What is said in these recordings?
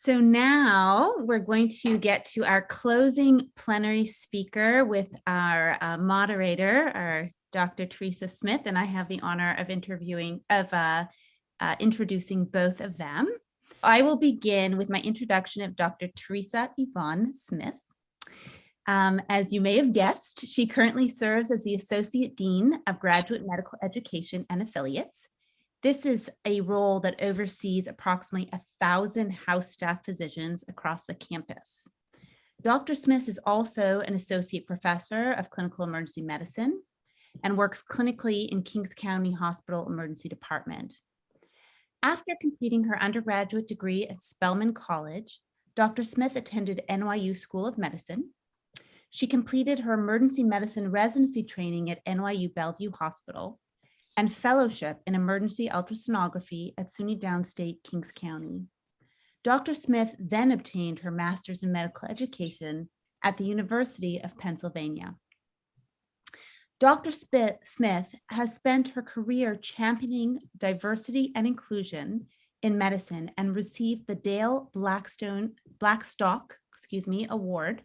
So now we're going to get to our closing plenary speaker with our moderator, our Dr. Theresa Smith, and I have the honor of introducing both of them. I will begin with my introduction of Dr. Theresa Yvonne Smith. As you may have guessed, she currently serves as the Associate Dean of Graduate Medical Education and Affiliates. This is a role that oversees approximately 1,000 house staff physicians across the campus. Dr. Smith is also an associate professor of clinical emergency medicine and works clinically in Kings County Hospital Emergency Department. After completing her undergraduate degree at Spelman College, Dr. Smith attended NYU School of Medicine. She completed her emergency medicine residency training at NYU Bellevue Hospital and fellowship in emergency ultrasonography at SUNY Downstate, Kings County. Dr. Smith then obtained her master's in medical education at the University of Pennsylvania. Dr. Smith has spent her career championing diversity and inclusion in medicine and received the Dale Blackstock Award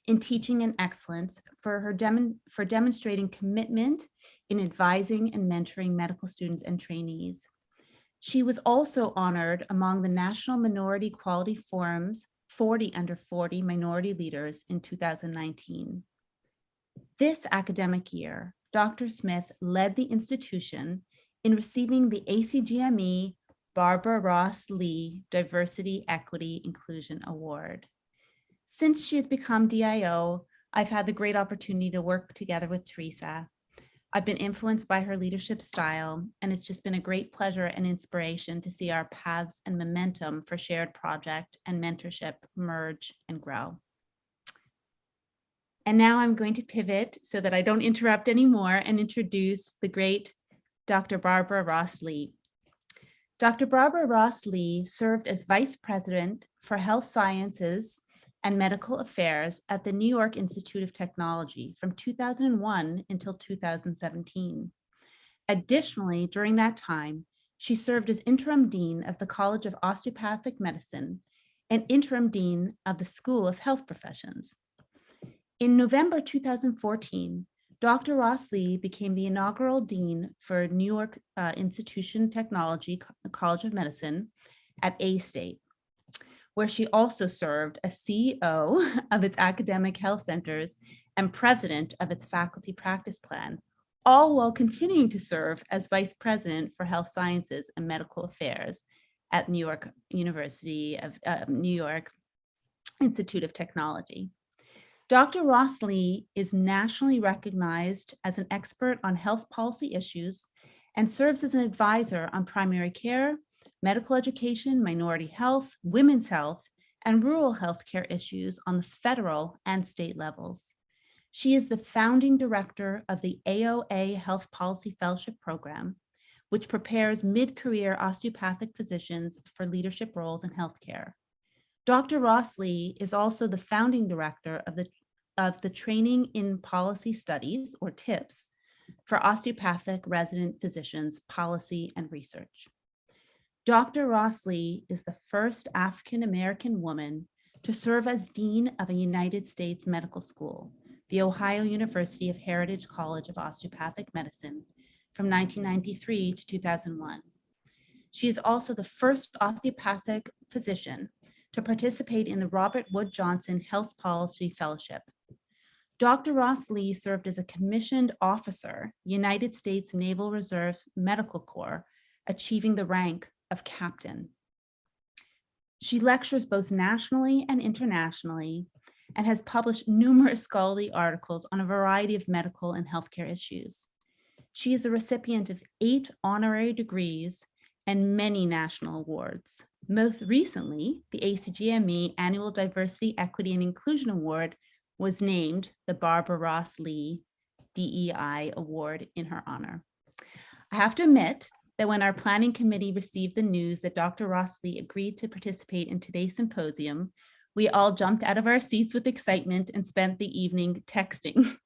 in teaching and excellence for demonstrating commitment in advising and mentoring medical students and trainees. She was also honored among the National Minority Quality Forum's 40 under 40 minority leaders in 2019. This academic year, Dr. Smith led the institution in receiving the ACGME Barbara Ross Lee Diversity, Equity, Inclusion Award. Since she has become DIO, I've had the great opportunity to work together with Theresa. I've been influenced by her leadership style, and it's just been a great pleasure and inspiration to see our paths and momentum for shared project and mentorship merge and grow. And now I'm going to pivot so that I don't interrupt anymore and introduce the great Dr. Barbara Ross Lee. Dr. Barbara Ross Lee served as Vice President for Health Sciences and Medical Affairs at the New York Institute of Technology from 2001 until 2017. Additionally, during that time, she served as interim dean of the College of Osteopathic Medicine and interim dean of the School of Health Professions. In November 2014, Dr. Ross Lee became the inaugural dean for New York Institution Technology College of Medicine at A-State, where she also served as CEO of its academic health centers and president of its faculty practice plan, all while continuing to serve as vice president for health sciences and medical affairs at New York University of New York Institute of Technology. Dr. Ross Lee is nationally recognized as an expert on health policy issues and serves as an advisor on primary care, medical education, minority health, women's health, and rural healthcare issues on the federal and state levels. She is the founding director of the AOA Health Policy Fellowship Program, which prepares mid-career osteopathic physicians for leadership roles in healthcare. Dr. Ross Lee is also the founding director of the Training in Policy Studies, or TIPS, for osteopathic resident physicians, policy and research. Dr. Ross Lee is the first African-American woman to serve as dean of a United States medical school, the Ohio University of Heritage College of Osteopathic Medicine, from 1993 to 2001. She is also the first osteopathic physician to participate in the Robert Wood Johnson Health Policy Fellowship. Dr. Ross Lee served as a commissioned officer, United States Naval Reserve's Medical Corps, achieving the rank of captain. She lectures both nationally and internationally and has published numerous scholarly articles on a variety of medical and healthcare issues. She is the recipient of 8 honorary degrees and many national awards. Most recently, the ACGME Annual Diversity, Equity, and Inclusion Award was named the Barbara Ross Lee DEI Award in her honor. I have to admit that when our planning committee received the news that Dr. Ross Lee agreed to participate in today's symposium, we all jumped out of our seats with excitement and spent the evening texting.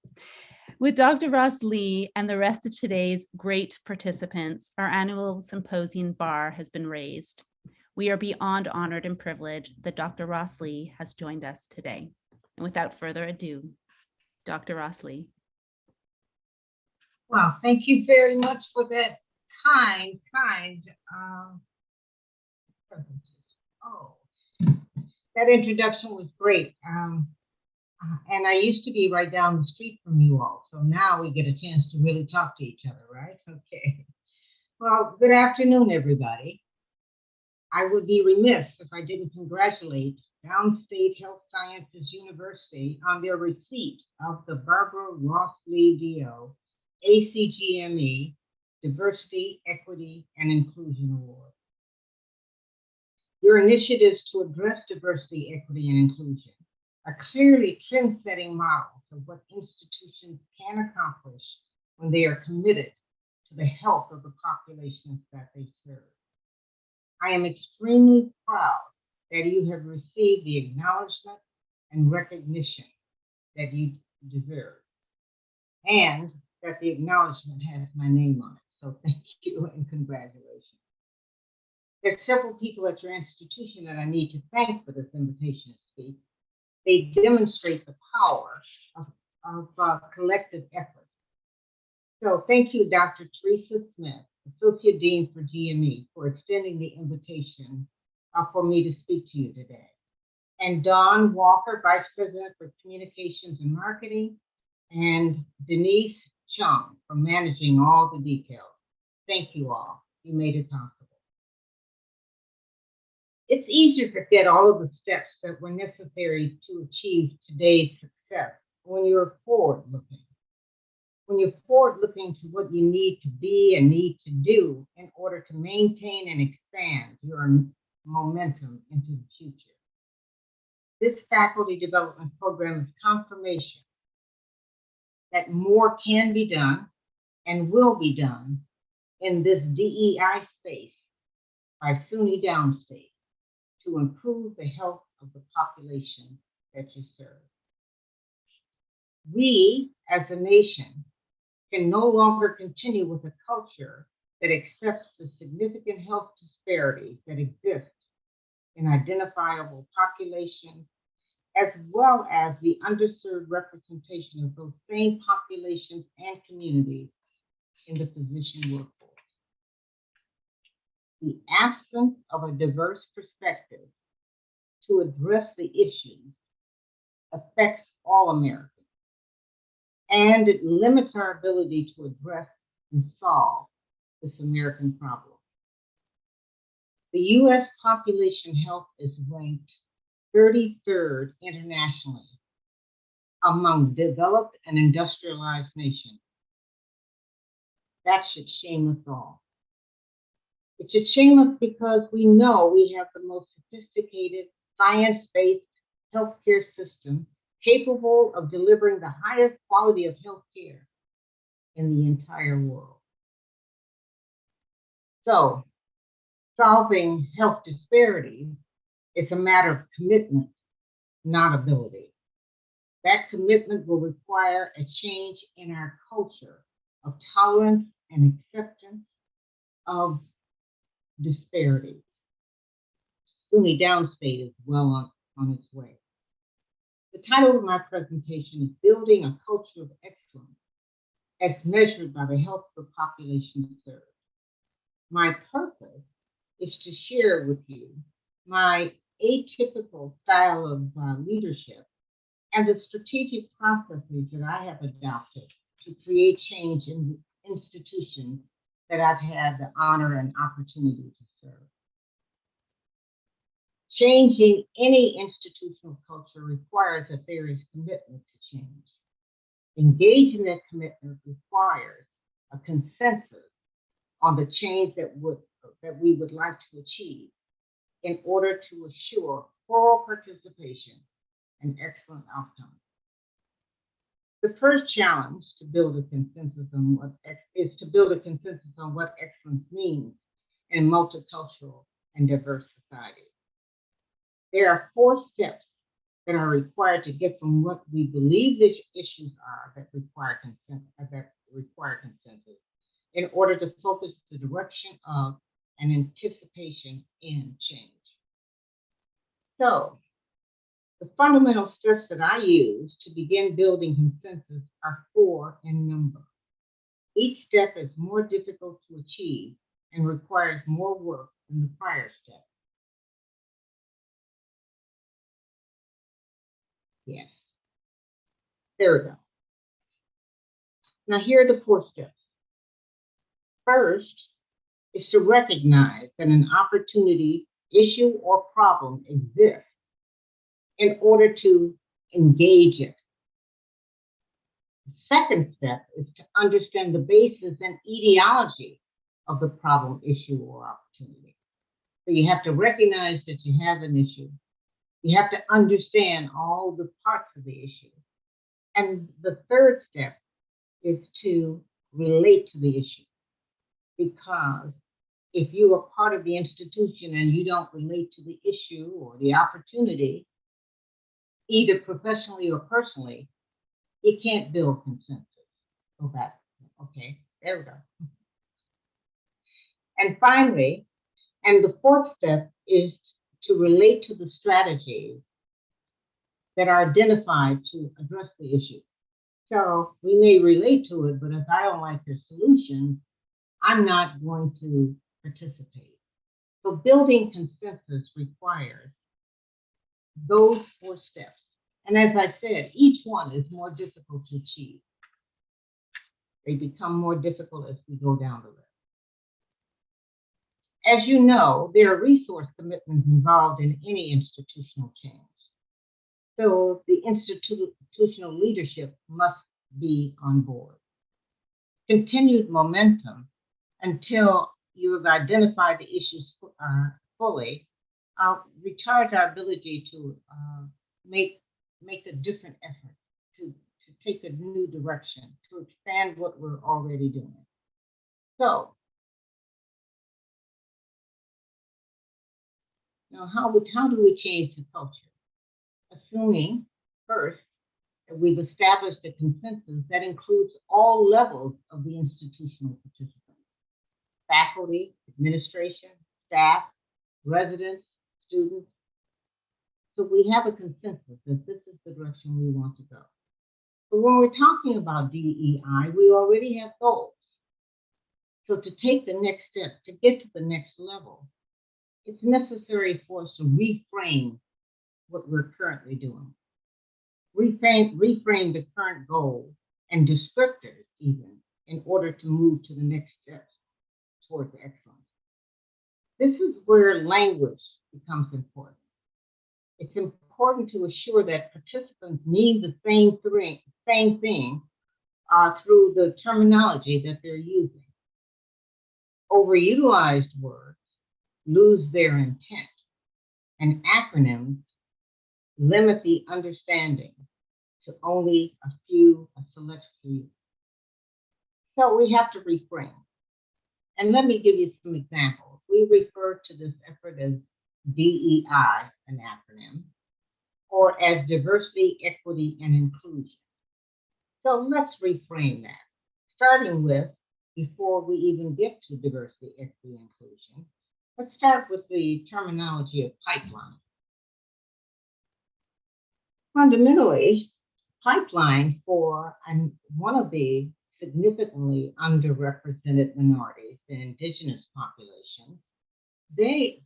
With Dr. Ross Lee and the rest of today's great participants, our annual symposium bar has been raised. We are beyond honored and privileged that Dr. Ross Lee has joined us today. And without further ado, Dr. Ross Lee. Well, thank you very much for that kind that introduction was great. And I used to be right down the street from you all, so now we get a chance to really talk to each other, right? Okay. Well, good afternoon, everybody. I would be remiss if I didn't congratulate Downstate Health Sciences University on their receipt of the Barbara Ross Lee DO ACGME Diversity, Equity, and Inclusion Award. Your initiatives to address diversity, equity, and inclusion are clearly trend-setting models of what institutions can accomplish when they are committed to the health of the populations that they serve. I am extremely proud that you have received the acknowledgement and recognition that you deserve, and that the acknowledgement has my name on it. So thank you and congratulations. There are several people at your institution that I need to thank for this invitation to speak. They demonstrate the power of collective effort. So thank you, Dr. Theresa Smith, Associate Dean for GME, for extending the invitation for me to speak to you today. And Dawn Walker, Vice President for Communications and Marketing, and Denise Chung for managing all the details. Thank you all. You made it possible. It's easier to forget all of the steps that were necessary to achieve today's success when you're forward-looking. When you're forward-looking to what you need to be and need to do in order to maintain and expand your momentum into the future. This faculty development program is confirmation that more can be done and will be done in this DEI space by SUNY Downstate to improve the health of the population that you serve. We, as a nation, can no longer continue with a culture that accepts the significant health disparities that exist in identifiable populations, as well as the underserved representation of those same populations and communities in the physician workforce. The absence of a diverse perspective to address the issues affects all Americans, and it limits our ability to address and solve this American problem. The U.S. population health is ranked 33rd internationally among developed and industrialized nations. That should shame us all. It should shame us because we know we have the most sophisticated, science-based healthcare system capable of delivering the highest quality of healthcare in the entire world. So, solving health disparities is a matter of commitment, not ability. That commitment will require a change in our culture of tolerance and acceptance of disparities. SUNY Downstate is well on its way. The title of my presentation is Building a Culture of Excellence as Measured by the Health of the Population Served. My purpose is to share with you my atypical style of leadership and the strategic processes that I have adopted to create change in institutions that I've had the honor and opportunity to serve. Changing any institutional culture requires that there is commitment to change. Engaging that commitment requires a consensus on the change that we would like to achieve in order to assure full participation and excellent outcomes. The first challenge to build a consensus on what excellence means in multicultural and diverse societies. There are 4 steps that are required to get from what we believe the issues are that require consensus in order to focus the direction of and anticipation in change. So, the fundamental steps that I use to begin building consensus are 4 in number. Each step is more difficult to achieve and requires more work than the prior step. Yes. There we go. Now here are the 4 steps. First is to recognize that an opportunity, issue, or problem exists in order to engage it. The second step is to understand the basis and etiology of the problem, issue, or opportunity. So you have to recognize that you have an issue. You have to understand all the parts of the issue. And the third step is to relate to the issue. Because if you are part of the institution and you don't relate to the issue or the opportunity, either professionally or personally, you can't build consensus. Go back. Okay, there we go. And finally, and the fourth step is to relate to the strategies that are identified to address the issue. So we may relate to it, but if I don't like the solution, I'm not going to participate. So building consensus requires those 4 steps. And as I said, each one is more difficult to achieve. They become more difficult as we go down the list. As you know, there are resource commitments involved in any institutional change. So the institutional leadership must be on board. Continued momentum until you have identified the issues fully retards our ability to make a different effort, to take a new direction, to expand what we're already doing. So, now how do we change the culture? Assuming, first, that we've established a consensus that includes all levels of the institutional participants: faculty, administration, staff, residents, students. So we have a consensus that this is the direction we want to go. But when we're talking about DEI, we already have goals. So to take the next step, to get to the next level, it's necessary for us to reframe what we're currently doing. Reframe the current goal and descriptors even in order to move to the next steps towards excellence. This is where language becomes important. It's important to assure that participants mean the same thing through the terminology that they're using. Overutilized words lose their intent, and acronyms limit the understanding to only a select few. So we have to reframe. And let me give you some examples. We refer to this effort as DEI, an acronym, or as diversity, equity, and inclusion. So let's reframe that, starting with, before we even get to diversity, equity, and inclusion, let's start with the terminology of pipeline. Fundamentally, pipeline for one of the significantly underrepresented minorities, the indigenous population,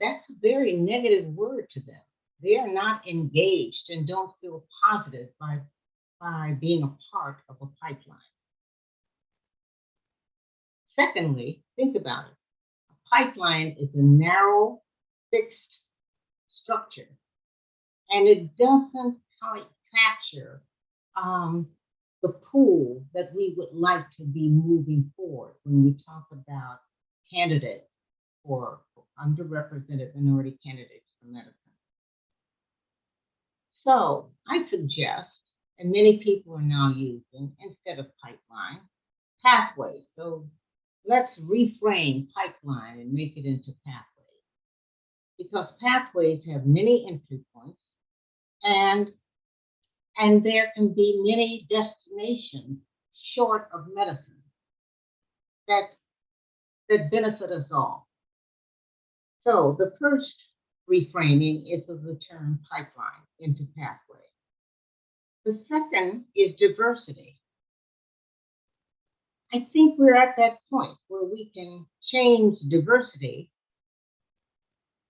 that's a very negative word to them. They are not engaged and don't feel positive by being a part of a pipeline. Secondly, think about it. A pipeline is a narrow, fixed structure, and it doesn't capture the pool that we would like to be moving forward when we talk about candidates or underrepresented minority candidates for medicine. So I suggest, and many people are now using, instead of pipeline, pathways. So let's reframe pipeline and make it into pathways, because pathways have many entry points, and there can be many destinations short of medicine that benefit us all. So the first reframing is of the term pipeline into pathway. The second is diversity. I think we're at that point where we can change diversity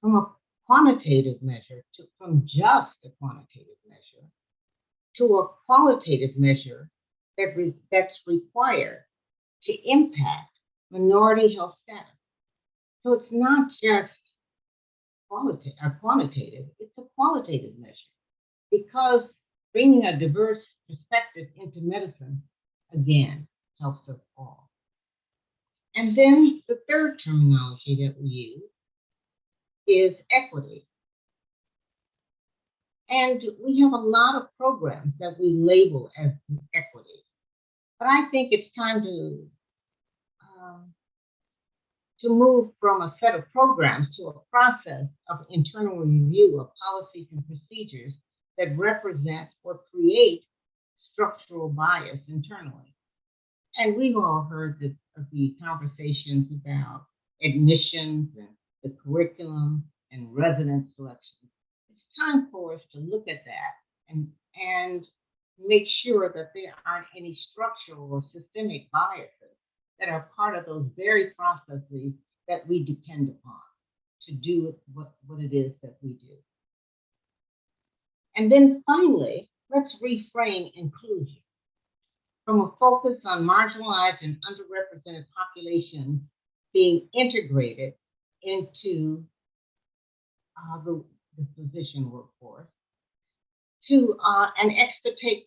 from a quantitative measure from just a quantitative measure to a qualitative measure that's required to impact minority health status. So it's not just quantitative, it's a qualitative measure, because bringing a diverse perspective into medicine, again, helps us all. And then the third terminology that we use is equity. And we have a lot of programs that we label as equity. But I think it's time to move from a set of programs to a process of internal review of policies and procedures that represent or create structural bias internally. And we've all heard of the conversations about admissions and the curriculum and resident selection. It's time for us to look at that and make sure that there aren't any structural or systemic biases that are part of those very processes that we depend upon to do what it is that we do. And then finally, let's reframe inclusion from a focus on marginalized and underrepresented populations being integrated into the physician workforce to an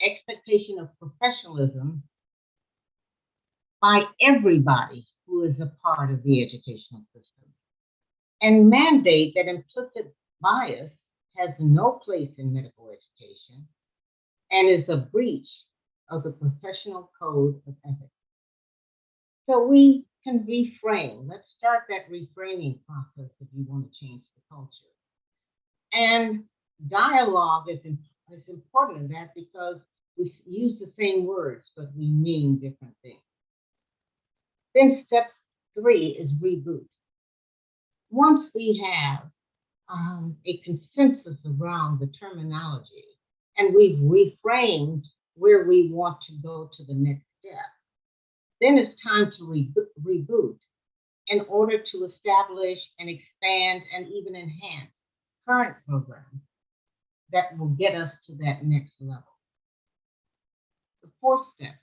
expectation of professionalism by everybody who is a part of the educational system, and mandate that implicit bias has no place in medical education and is a breach of the professional code of ethics. So we can reframe. Let's start that reframing process if you want to change the culture. And dialogue is important in that, because we use the same words, but we mean different things. Then step 3 is reboot. Once we have a consensus around the terminology and we've reframed where we want to go to the next step, then it's time to reboot in order to establish and expand and even enhance current programs that will get us to that next level. The fourth step,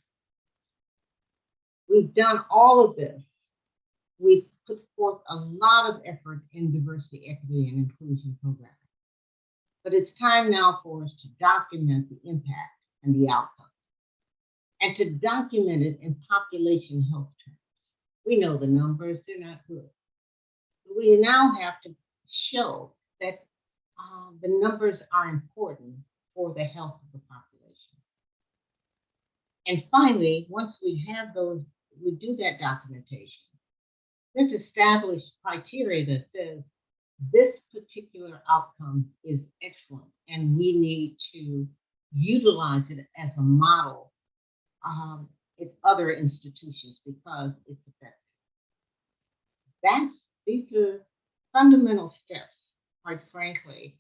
we've done all of this. We've put forth a lot of effort in diversity, equity, and inclusion programs. But it's time now for us to document the impact and the outcomes, and to document it in population health terms. We know the numbers, they're not good. But we now have to show that the numbers are important for the health of the population. And finally, once we have those, we do that documentation, let's establish criteria that says this particular outcome is excellent and we need to utilize it as a model in other institutions because it's effective. These are fundamental steps, quite frankly,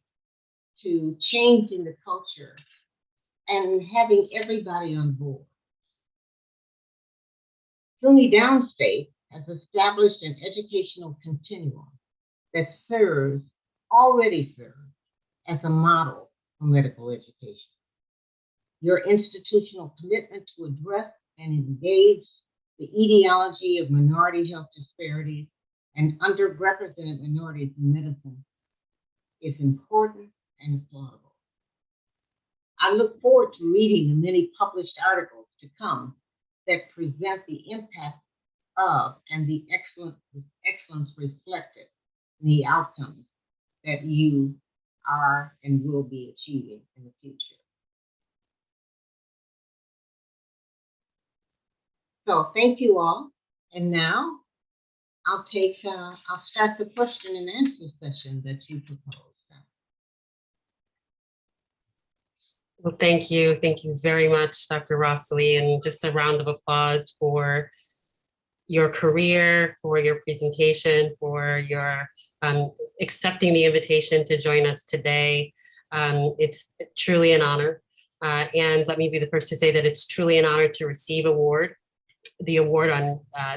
to changing the culture and having everybody on board. SUNY Downstate has established an educational continuum that already serves as a model for medical education. Your institutional commitment to address and engage the etiology of minority health disparities and underrepresented minorities in medicine is important and applaudable. I look forward to reading the many published articles to come that present the impact of and the excellence reflected in the outcomes that you are and will be achieving in the future. So thank you all. And now I'll start the question and answer session that you proposed. Well, thank you. Thank you very much, Dr. Rossley, and just a round of applause for your career, for your presentation, for your accepting the invitation to join us today. It's truly an honor. And let me be the first to say that it's truly an honor to receive the award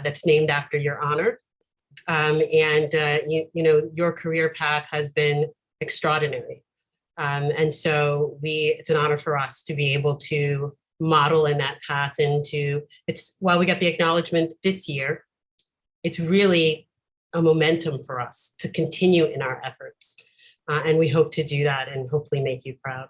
that's named after your honor. Your career path has been extraordinary. And so it's an honor for us to be able to model in that path, and while we got the acknowledgement this year, it's really a momentum for us to continue in our efforts. And we hope to do that and hopefully make you proud.